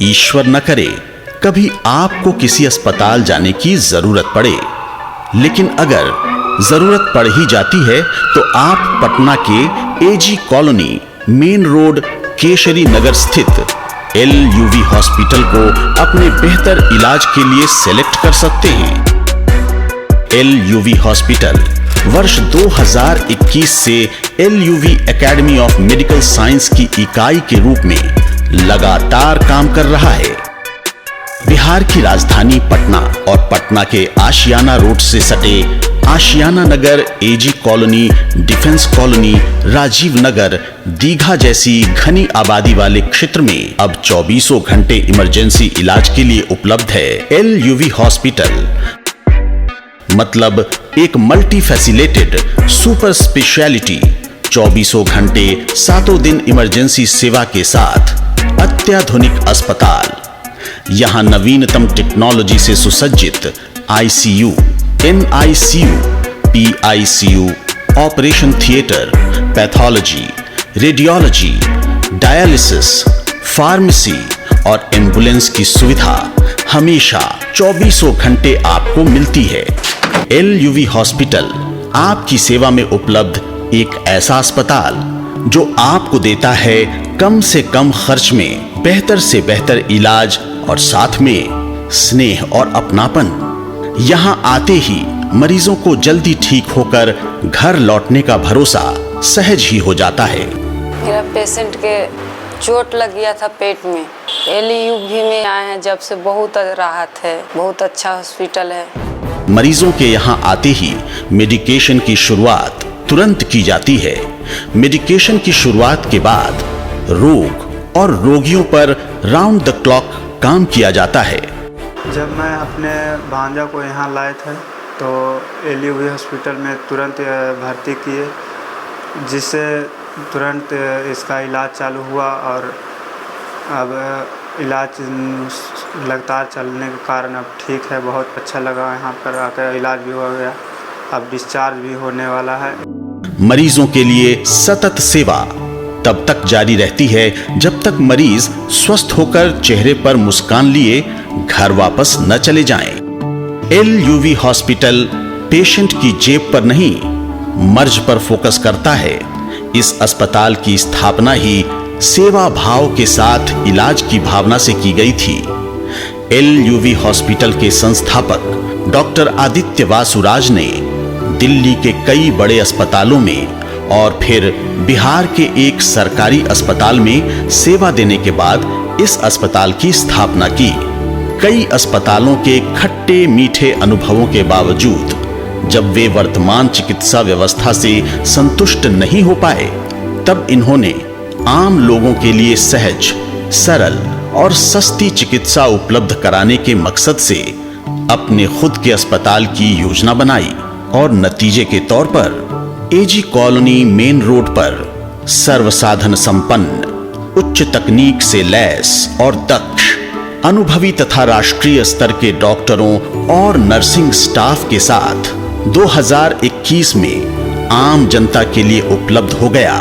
ईश्वर न करे कभी आपको किसी अस्पताल जाने की जरूरत पड़े, लेकिन अगर जरूरत पड़ ही जाती है तो आप पटना के AG colony main road Keshari Nagar स्थित LUV हॉस्पिटल को अपने बेहतर इलाज के लिए सेलेक्ट कर सकते हैं। LUV हॉस्पिटल वर्ष 2021 से LUV academy of medical science की इकाई के रूप में लगातार काम कर रहा है। बिहार की राजधानी पटना और पटना के आशियाना रोड से सटे Ashiana Nagar, AG colony, defence colony, Rajiv Nagar, Digha जैसी घनी आबादी वाले क्षेत्र में अब 24 घंटे इमरजेंसी इलाज के लिए उपलब्ध है। LUV हॉस्पिटल मतलब एक मल्टी फैसिलेटेड सुपर स्पेशलिटी 24 घंटे 7 दिन इमरजेंसी सेवा के साथ अत्याधुनिक अस्पताल। यहां नवीनतम टेक्नोलॉजी से सुसज्जित ICU, NICU, PICU, operation theatre, pathology, radiology, dialysis, pharmacy और एम्बुलेंस की सुविधा हमेशा 24 घंटे आपको मिलती है। LUV हॉस्पिटल आपकी सेवा में उपलब्ध एक ऐसा अस्पताल जो आपको देता है कम से कम खर्च में बेहतर से बेहतर इलाज और साथ में स्नेह और अपनापन। यहां आते ही मरीजों को जल्दी ठीक होकर घर लौटने का भरोसा सहज ही हो जाता है। मेरा पेशेंट के चोट लग गया था पेट में, LUV में आए हैं जब से बहुत राहत है, बहुत अच्छा हॉस्पिटल है। मरीजों के यहां आते ही मेडिकेशन की शुरुआत तुरंत की जाती है। मेडिकेशन की शुरुआत के बाद रोग और रोगियों पर राउंड द क्लॉक काम किया जाता है। जब मैं अपने भांजा को यहाँ लाए थे तो LUV हॉस्पिटल में तुरंत भर्ती किए, जिससे तुरंत इसका इलाज चालू हुआ और अब इलाज लगातार चलने के कारण अब ठीक है। बहुत अच्छा लगा, यहाँ पर आकर इलाज भी हो गया, अब डिस्चार्ज भी होने वाला है। मरीजों के लिए सतत सेवा तब तक जारी रहती है जब तक मरीज स्वस्थ होकर चेहरे पर मुस्कान लिए घर वापस न चले जाएं। LUV हॉस्पिटल पेशेंट की जेब पर नहीं, मर्ज पर फोकस करता है। इस अस्पताल की स्थापना ही सेवा भाव के साथ इलाज की भावना से की गई थी। LUV हॉस्पिटल के संस्थापक डॉक्टर आदित्य वासुराज ने दिल्ली के कई बड़े अस्पतालों में और फिर बिहार के एक सरकारी अस्पताल में सेवा देने के बाद इस अस्पताल की स्थापना की। कई अस्पतालों के खट्टे मीठे अनुभवों के बावजूद जब वे वर्तमान चिकित्सा व्यवस्था से संतुष्ट नहीं हो पाए, तब इन्होंने आम लोगों के लिए सहज, सरल और सस्ती चिकित्सा उपलब्ध कराने के मकसद से अपने खुद के अस्पताल की योजना बनाई और नतीजे के तौर पर एजी कॉलोनी मेन रोड पर सर्वसाधन संपन्न, उच्च तकनीक से लैस और दक्ष, अनुभवी तथा राष्ट्रीय स्तर के डॉक्टरों और नर्सिंग स्टाफ के साथ 2021 में आम जनता के लिए उपलब्ध हो गया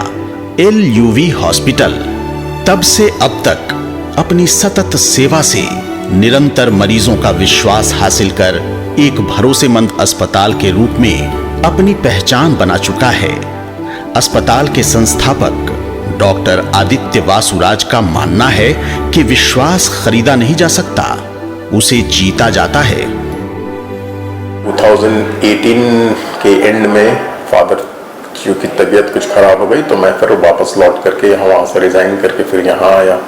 LUV हॉस्पिटल। तब से अब तक अपनी सतत सेवा से निरंतर मरीजों का विश्वास हासिल कर एक भरोसेमंद अस्पताल के रूप में अपनी पहचान बना चुका है। अस्पताल के संस्थापक डॉक्टर आदित्य वासुराज का मानना है कि विश्वास खरीदा नहीं जा सकता, उसे जीता जाता है। 2018 के एंड में फादर क्योंकि तबीयत कुछ खराब हो गई तो मैं फिर वापस लौट करके वहाँ से रिजाइन करके फिर यहाँ आया।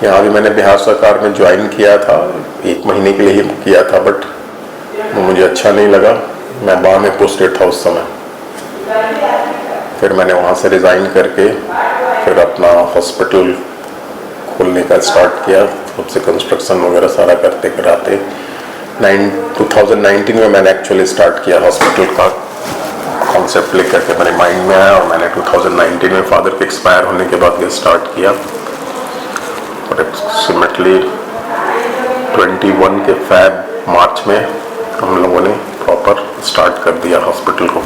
यहाँ भी मैंने बिहार सरकार में ज्वाइन किया था, 1 महीने के लिए ही किया था, बट वो मुझे अच्छा नहीं लगा। मैं बाहर में पोस्टेड था उस समय। फिर मैंने वहाँ से रिज़ाइन करके फिर अपना हॉस्पिटल खोलने का स्टार्ट किया, सबसे कंस्ट्रक्शन वगैरह सारा करते कराते 2019 में मैंने एक्चुअली स्टार्ट किया। हॉस्पिटल का कॉन्सेप्ट लेकर के मेरे माइंड में आया और मैंने 2019 में फादर के एक्सपायर होने के बाद ये स्टार्ट किया। और अप्रॉक्सीमेटली 21 के मार्च में हम लोगों ने प्रॉपर स्टार्ट कर दिया हॉस्पिटल को।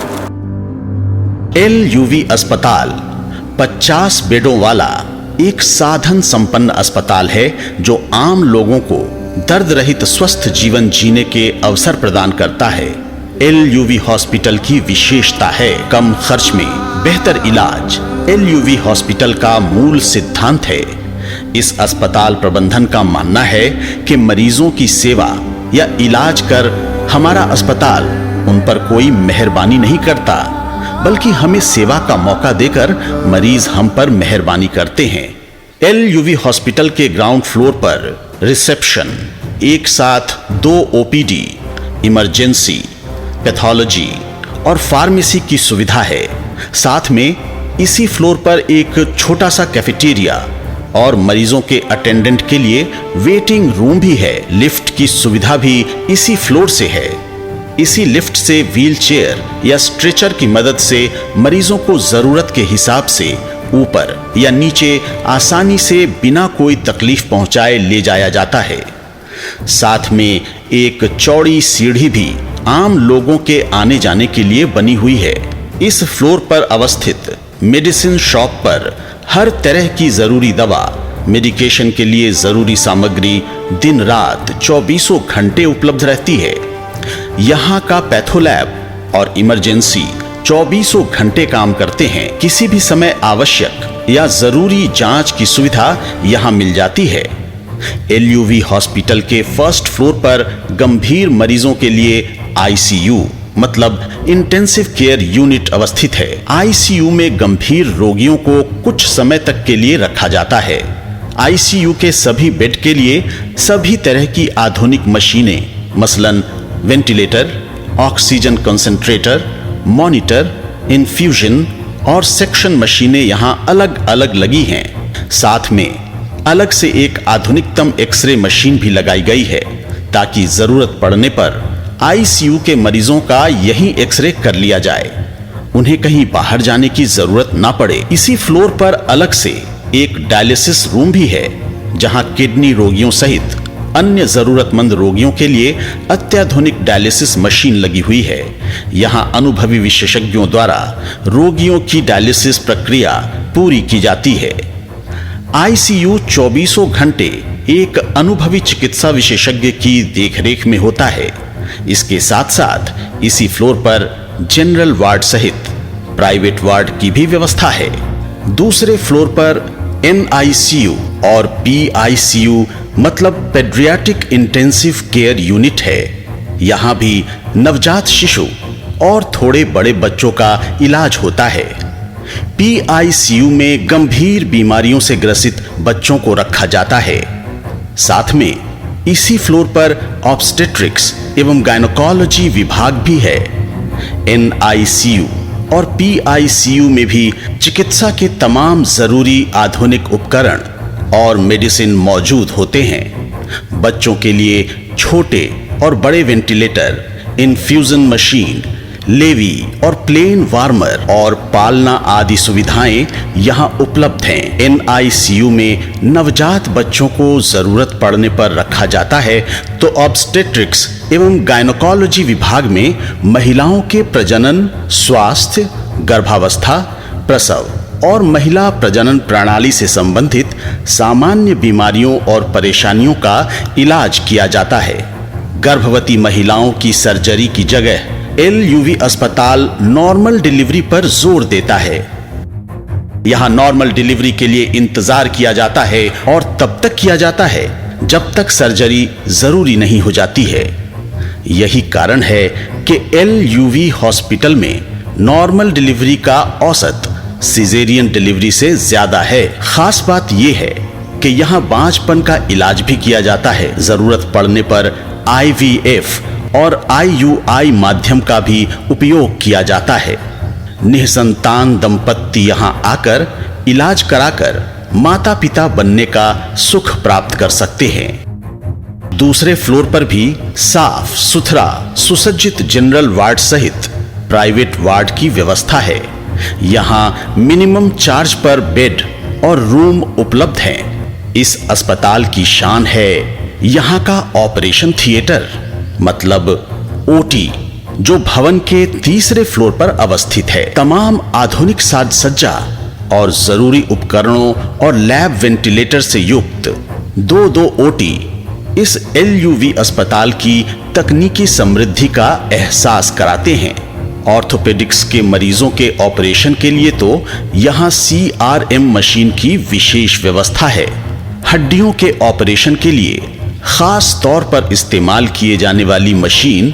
LUV अस्पताल 50 बेडों वाला एक साधन संपन्न अस्पताल है जो आम लोगों को दर्द रहित स्वस्थ जीवन जीने के अवसर प्रदान करता है। LUV हॉस्पिटल की विशेषता है कम खर्च में बेहतर इलाज। LUV हॉस्पिटल का मूल सिद्धांत है। इस अस्पताल प्रबंधन का मानना है कि मरीजों की सेवा या इलाज कर हमारा अस्पताल उन पर कोई मेहरबानी नहीं करता, बल्कि हमें सेवा का मौका देकर मरीज हम पर मेहरबानी करते हैं। LUV हॉस्पिटल के ग्राउंड फ्लोर पर रिसेप्शन, एक साथ 2 OPD, इमरजेंसी, पैथोलॉजी और फार्मेसी की सुविधा है। साथ में इसी फ्लोर पर एक छोटा सा कैफेटेरिया और मरीजों के अटेंडेंट के लिए वेटिंग रूम भी है। लिफ्ट की सुविधा भी इसी फ्लोर से है। इसी लिफ्ट से व्हील चेयर या स्ट्रेचर की मदद से मरीजों को जरूरत के हिसाब से ऊपर या नीचे आसानी से बिना कोई तकलीफ पहुंचाए ले जाया जाता है। साथ में एक चौड़ी सीढ़ी भी आम लोगों के आने जाने के लिए बनी हुई है। इस फ्लोर पर अवस्थित मेडिसिन शॉप पर हर तरह की जरूरी दवा, मेडिकेशन के लिए जरूरी सामग्री दिन रात 24 घंटे उपलब्ध रहती है। यहाँ का पैथोलैब और इमरजेंसी 24 घंटे काम करते हैं। किसी भी समय आवश्यक या जरूरी जांच की सुविधा यहाँ मिल जाती है। LUV हॉस्पिटल के फर्स्ट फ्लोर पर गंभीर मरीजों के लिए ICU मतलब इंटेंसिव केयर यूनिट अवस्थित है। ICU में गंभीर रोगियों को कुछ समय तक के लिए रखा जाता है। ICU के सभी बेड के लिए सभी तरह की आधुनिक मशीनें, मसलन ventilator, oxygen concentrator, monitor, infusion और सेक्शन मशीनें यहां अलग अलग लगी हैं। साथ में अलग से एक आधुनिकतम एक्सरे मशीन भी लगाई गई है ताकि जरूरत पड़ने पर ICU के मरीजों का यहीं एक्सरे कर लिया जाए, उन्हें कहीं बाहर जाने की जरूरत ना पड़े। इसी फ्लोर पर अलग से एक डायलिसिस रूम भी है जहां किडनी रोगियों सहित अन्य जरूरतमंद रोगियों के लिए अत्याधुनिक डायलिसिस मशीन लगी हुई है। यहां अनुभवी विशेषज्ञों द्वारा रोगियों की डायलिसिस प्रक्रिया पूरी की जाती है। ICU 24 घंटे एक अनुभवी चिकित्सा विशेषज्ञ की देखरेख में होता है। इसके साथ साथ इसी फ्लोर पर जनरल वार्ड सहित प्राइवेट वार्ड की भी व्यवस्था है। दूसरे फ्लोर पर NICU और PICU मतलब पेडियाट्रिक इंटेंसिव केयर यूनिट है। यहाँ भी नवजात शिशु और थोड़े बड़े बच्चों का इलाज होता है। PICU में गंभीर बीमारियों से ग्रसित बच्चों को रखा जाता है। साथ में इसी फ्लोर पर ऑब्स्टेट्रिक्स एवं गायनोकोलॉजी विभाग भी है। NICU और PICU में भी चिकित्सा के तमाम जरूरी आधुनिक उपकरण और मेडिसिन मौजूद होते हैं। बच्चों के लिए छोटे और बड़े वेंटिलेटर, इन्फ्यूजन मशीन, लेवी और प्लेन वार्मर और पालना आदि सुविधाएं यहां उपलब्ध हैं। NICU में नवजात बच्चों को जरूरत पड़ने पर रखा जाता है तो ऑब्स्टेट्रिक्स एवं गायनोकोलॉजी विभाग में महिलाओं के प्रजनन, स्वास्थ्य, गर्भावस्था, प्रसव और महिला प्रजनन प्रणाली से संबंधित सामान्य बीमारियों और परेशानियों का इलाज किया जाता है। गर्भवती महिलाओं की सर्जरी की जगह LUV अस्पताल नॉर्मल डिलीवरी पर जोर देता है। यहां नॉर्मल डिलीवरी के लिए इंतजार किया जाता है और तब तक किया जाता है जब तक सर्जरी जरूरी नहीं हो जाती है। यही कारण है कि LUV हॉस्पिटल में नॉर्मल डिलीवरी का औसत सिजेरियन डिलीवरी से ज्यादा है। खास बात यह है कि यहां बांझपन का इलाज भी किया जाता है। जरूरत पड़ने पर IVF और IUI माध्यम का भी उपयोग किया जाता है। निःसंतान दंपत्ति यहां आकर इलाज कराकर माता पिता बनने का सुख प्राप्त कर सकते हैं। दूसरे फ्लोर पर भी साफ सुथरा सुसज्जित जनरल वार्ड सहित प्राइवेट वार्ड की व्यवस्था है। यहां मिनिमम चार्ज पर बेड और रूम उपलब्ध हैं। इस अस्पताल की शान है यहां का ऑपरेशन थिएटर मतलब OT, जो भवन के तीसरे फ्लोर पर अवस्थित है। तमाम आधुनिक साज सज्जा और जरूरी उपकरणों और लैब वेंटिलेटर से युक्त 2 ओटी इस LUV अस्पताल की तकनीकी समृद्धि का एहसास कराते हैं। ऑर्थोपेडिक्स के मरीजों के ऑपरेशन के लिए तो यहाँ CRM मशीन की विशेष व्यवस्था है। हड्डियों के ऑपरेशन के लिए खास तौर पर इस्तेमाल किए जाने वाली मशीन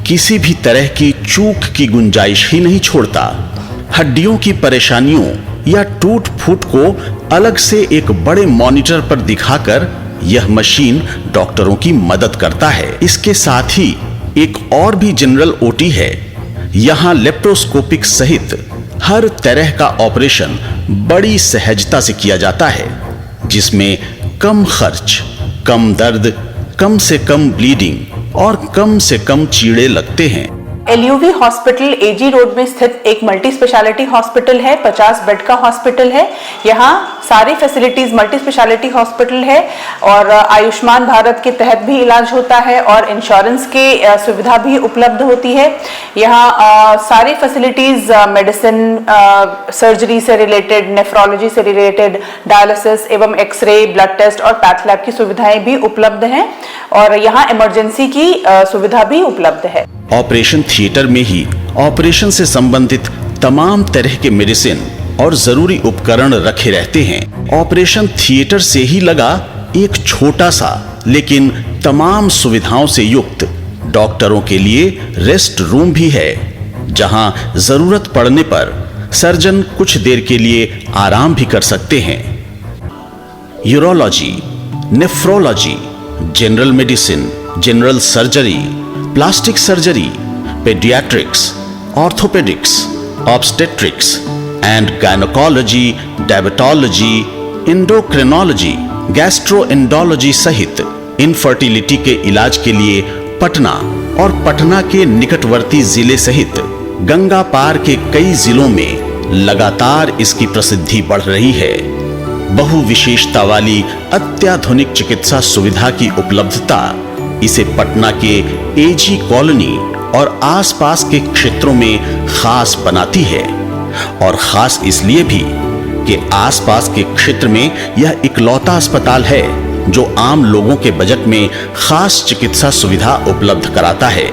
किसी भी तरह की चूक की गुंजाइश ही नहीं छोड़ता। हड्डियों की परेशानियों या टूट फूट को अलग से एक बड़े मॉनिटर पर दिखाकर यह मशीन डॉक्टरों की मदद करता है। इसके साथ ही एक और भी जनरल ओटी है। यहाँ लेप्रोस्कोपिक सहित हर तरह का ऑपरेशन बड़ी सहजता से किया जाता है, जिसमें कम खर्च, कम दर्द, कम से कम ब्लीडिंग और कम से कम चीड़े लगते हैं। LUV हॉस्पिटल AG रोड में स्थित एक मल्टी स्पेशलिटी हॉस्पिटल है। 50 बेड का हॉस्पिटल है। यहाँ सारी फैसिलिटीज मल्टी स्पेशलिटी हॉस्पिटल है और आयुष्मान भारत के तहत भी इलाज होता है और इंश्योरेंस की सुविधा भी उपलब्ध होती है। यहाँ सारी फैसिलिटीज मेडिसिन, सर्जरी से रिलेटेड, नेफ्रोलॉजी से रिलेटेड, डायलिसिस एवं एक्सरे, ब्लड टेस्ट और पैथ लैब की सुविधाएं भी उपलब्ध हैं और यहाँ इमरजेंसी की सुविधा भी उपलब्ध है। ऑपरेशन थिएटर में ही ऑपरेशन से संबंधित तमाम तरह के मेडिसिन और जरूरी उपकरण रखे रहते हैं। ऑपरेशन थिएटर से ही लगा एक छोटा सा लेकिन तमाम सुविधाओं से युक्त डॉक्टरों के लिए रेस्ट रूम भी है, जहां जरूरत पड़ने पर सर्जन कुछ देर के लिए आराम भी कर सकते हैं। Urology, nephrology, general medicine, general surgery, plastic surgery, paediatrics, orthopaedics, obstetrics and gynaecology, diabetology, endocrinology, gastroenterology सहित इनफर्टिलिटी के इलाज के लिए पटना और पटना के निकटवर्ती जिले सहित गंगा पार के कई जिलों में लगातार इसकी प्रसिद्धि बढ़ रही है। बहु विशेषता वाली अत्याधुनिक चिकित्सा सुविधा की उपलब्धता इसे पटना के AG कॉलोनी और आसपास के क्षेत्रों में खास बनाती है, और खास इसलिए भी कि आसपास के क्षेत्र में यह इकलौता अस्पताल है जो आम लोगों के बजट में खास चिकित्सा सुविधा उपलब्ध कराता है।